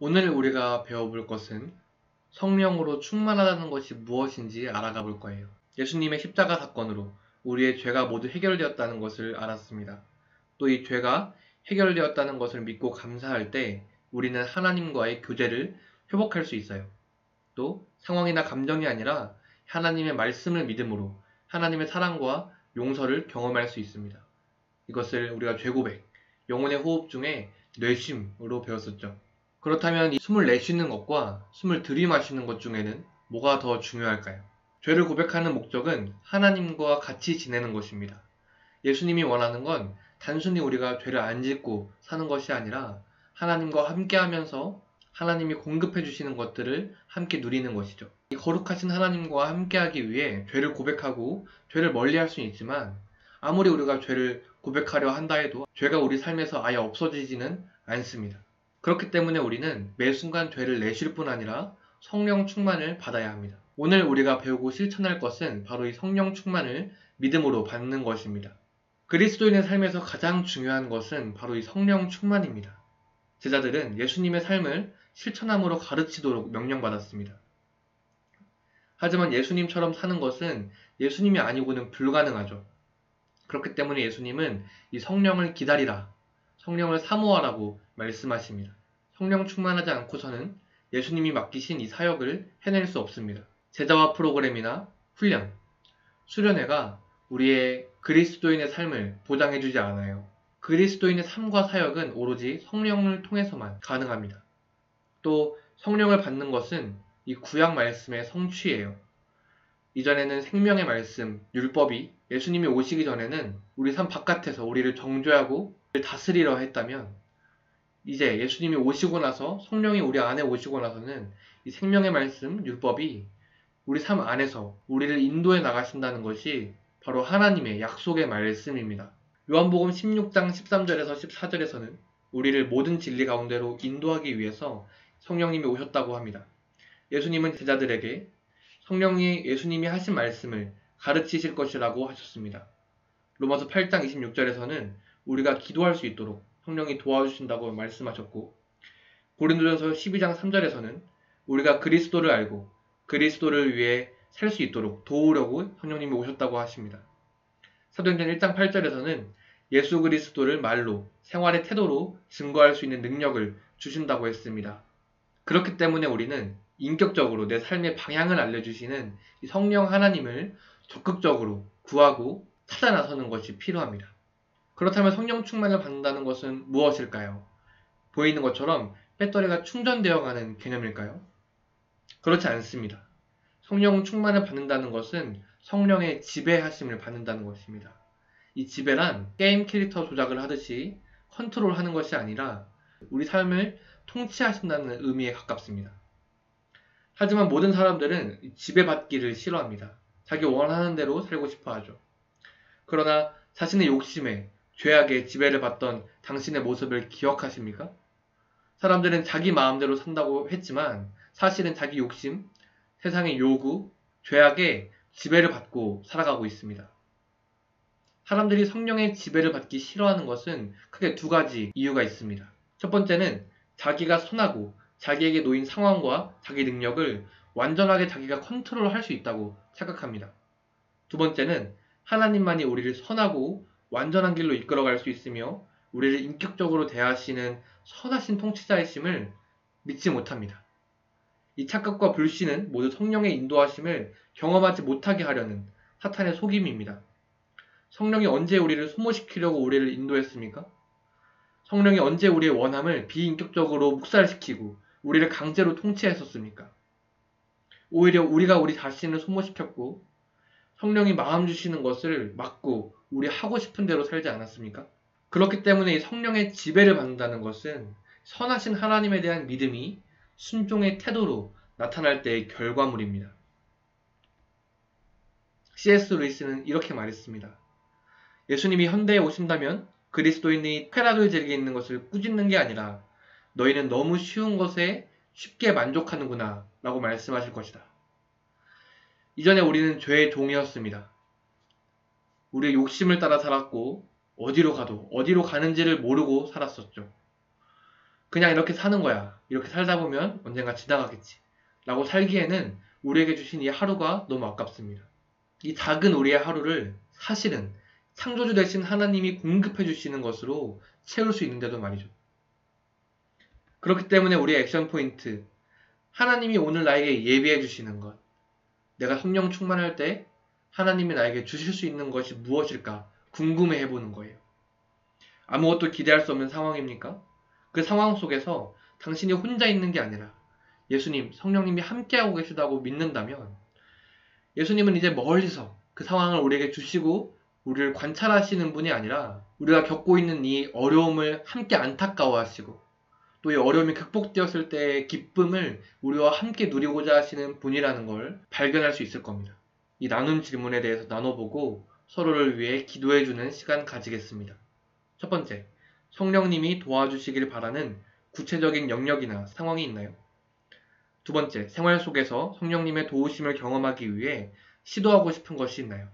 오늘 우리가 배워볼 것은 성령으로 충만하다는 것이 무엇인지 알아가 볼 거예요. 예수님의 십자가 사건으로 우리의 죄가 모두 해결되었다는 것을 알았습니다. 또 이 죄가 해결되었다는 것을 믿고 감사할 때 우리는 하나님과의 교제를 회복할 수 있어요. 또 상황이나 감정이 아니라 하나님의 말씀을 믿음으로 하나님의 사랑과 용서를 경험할 수 있습니다. 이것을 우리가 죄고백, 영혼의 호흡 중에 뇌쉼으로 배웠었죠. 그렇다면 이 숨을 내쉬는 것과 숨을 들이마시는 것 중에는 뭐가 더 중요할까요? 죄를 고백하는 목적은 하나님과 같이 지내는 것입니다. 예수님이 원하는 건 단순히 우리가 죄를 안 짓고 사는 것이 아니라 하나님과 함께 하면서 하나님이 공급해 주시는 것들을 함께 누리는 것이죠. 이 거룩하신 하나님과 함께 하기 위해 죄를 고백하고 죄를 멀리할 수는 있지만 아무리 우리가 죄를 고백하려 한다 해도 죄가 우리 삶에서 아예 없어지지는 않습니다. 그렇기 때문에 우리는 매 순간 죄를 내쉴 뿐 아니라 성령 충만을 받아야 합니다. 오늘 우리가 배우고 실천할 것은 바로 이 성령 충만을 믿음으로 받는 것입니다. 그리스도인의 삶에서 가장 중요한 것은 바로 이 성령 충만입니다. 제자들은 예수님의 삶을 실천함으로 가르치도록 명령받았습니다. 하지만 예수님처럼 사는 것은 예수님이 아니고는 불가능하죠. 그렇기 때문에 예수님은 이 성령을 기다리라, 성령을 사모하라고 말씀하십니다. 성령 충만하지 않고서는 예수님이 맡기신 이 사역을 해낼 수 없습니다. 제자화 프로그램이나 훈련, 수련회가 우리의 그리스도인의 삶을 보장해주지 않아요. 그리스도인의 삶과 사역은 오로지 성령을 통해서만 가능합니다. 또 성령을 받는 것은 이 구약 말씀의 성취예요. 이전에는 생명의 말씀, 율법이 예수님이 오시기 전에는 우리 삶 바깥에서 우리를 정죄하고 다스리려 했다면 이제 예수님이 오시고 나서 성령이 우리 안에 오시고 나서는 이 생명의 말씀, 율법이 우리 삶 안에서 우리를 인도해 나가신다는 것이 바로 하나님의 약속의 말씀입니다. 요한복음 16장 13절에서 14절에서는 우리를 모든 진리 가운데로 인도하기 위해서 성령님이 오셨다고 합니다. 예수님은 제자들에게 성령이 예수님이 하신 말씀을 가르치실 것이라고 하셨습니다. 로마서 8장 26절에서는 우리가 기도할 수 있도록 성령이 도와주신다고 말씀하셨고, 고린도전서 12장 3절에서는 우리가 그리스도를 알고 그리스도를 위해 살 수 있도록 도우려고 성령님이 오셨다고 하십니다. 사도행전 1장 8절에서는 예수 그리스도를 말로, 생활의 태도로 증거할 수 있는 능력을 주신다고 했습니다. 그렇기 때문에 우리는 인격적으로 내 삶의 방향을 알려주시는 이 성령 하나님을 적극적으로 구하고 찾아 나서는 것이 필요합니다. 그렇다면 성령 충만을 받는다는 것은 무엇일까요? 보이는 것처럼 배터리가 충전되어 가는 개념일까요? 그렇지 않습니다. 성령 충만을 받는다는 것은 성령의 지배하심을 받는다는 것입니다. 이 지배란 게임 캐릭터 조작을 하듯이 컨트롤하는 것이 아니라 우리 삶을 통치하신다는 의미에 가깝습니다. 하지만 모든 사람들은 지배받기를 싫어합니다. 자기 원하는 대로 살고 싶어 하죠. 그러나 자신의 욕심에, 죄악에 지배를 받던 당신의 모습을 기억하십니까? 사람들은 자기 마음대로 산다고 했지만 사실은 자기 욕심, 세상의 요구, 죄악에 지배를 받고 살아가고 있습니다. 사람들이 성령의 지배를 받기 싫어하는 것은 크게 두 가지 이유가 있습니다. 첫 번째는 자기가 선하고 자기에게 놓인 상황과 자기 능력을 완전하게 자기가 컨트롤할 수 있다고 착각합니다. 두 번째는 하나님만이 우리를 선하고 완전한 길로 이끌어갈 수 있으며 우리를 인격적으로 대하시는 선하신 통치자이심을 믿지 못합니다. 이 착각과 불신은 모두 성령의 인도하심을 경험하지 못하게 하려는 사탄의 속임입니다. 성령이 언제 우리를 소모시키려고 우리를 인도했습니까? 성령이 언제 우리의 원함을 비인격적으로 묵살시키고 우리를 강제로 통치했었습니까? 오히려 우리가 우리 자신을 소모시켰고 성령이 마음 주시는 것을 막고 우리 하고 싶은 대로 살지 않았습니까? 그렇기 때문에 이 성령의 지배를 받는다는 것은 선하신 하나님에 대한 믿음이 순종의 태도로 나타날 때의 결과물입니다. C.S. 루이스는 이렇게 말했습니다. 예수님이 현대에 오신다면 그리스도인이 쾌락을 즐기는 것을 꾸짖는 게 아니라 너희는 너무 쉬운 것에 쉽게 만족하는구나 라고 말씀하실 것이다. 이전에 우리는 죄의 종이었습니다. 우리의 욕심을 따라 살았고 어디로 가도 어디로 가는지를 모르고 살았었죠. 그냥 이렇게 사는 거야. 이렇게 살다 보면 언젠가 지나가겠지. 라고 살기에는 우리에게 주신 이 하루가 너무 아깝습니다. 이 작은 우리의 하루를 사실은 창조주 대신 하나님이 공급해 주시는 것으로 채울 수 있는데도 말이죠. 그렇기 때문에 우리의 액션 포인트, 하나님이 오늘 나에게 예비해 주시는 것, 내가 성령 충만할 때 하나님이 나에게 주실 수 있는 것이 무엇일까 궁금해 해보는 거예요. 아무것도 기대할 수 없는 상황입니까? 그 상황 속에서 당신이 혼자 있는 게 아니라 예수님, 성령님이 함께하고 계시다고 믿는다면 예수님은 이제 멀리서 그 상황을 우리에게 주시고 우리를 관찰하시는 분이 아니라 우리가 겪고 있는 이 어려움을 함께 안타까워하시고 또 이 어려움이 극복되었을 때의 기쁨을 우리와 함께 누리고자 하시는 분이라는 걸 발견할 수 있을 겁니다. 이 나눈 질문에 대해서 나눠보고 서로를 위해 기도해주는 시간 가지겠습니다. 첫 번째, 성령님이 도와주시길 바라는 구체적인 영역이나 상황이 있나요? 두 번째, 생활 속에서 성령님의 도우심을 경험하기 위해 시도하고 싶은 것이 있나요?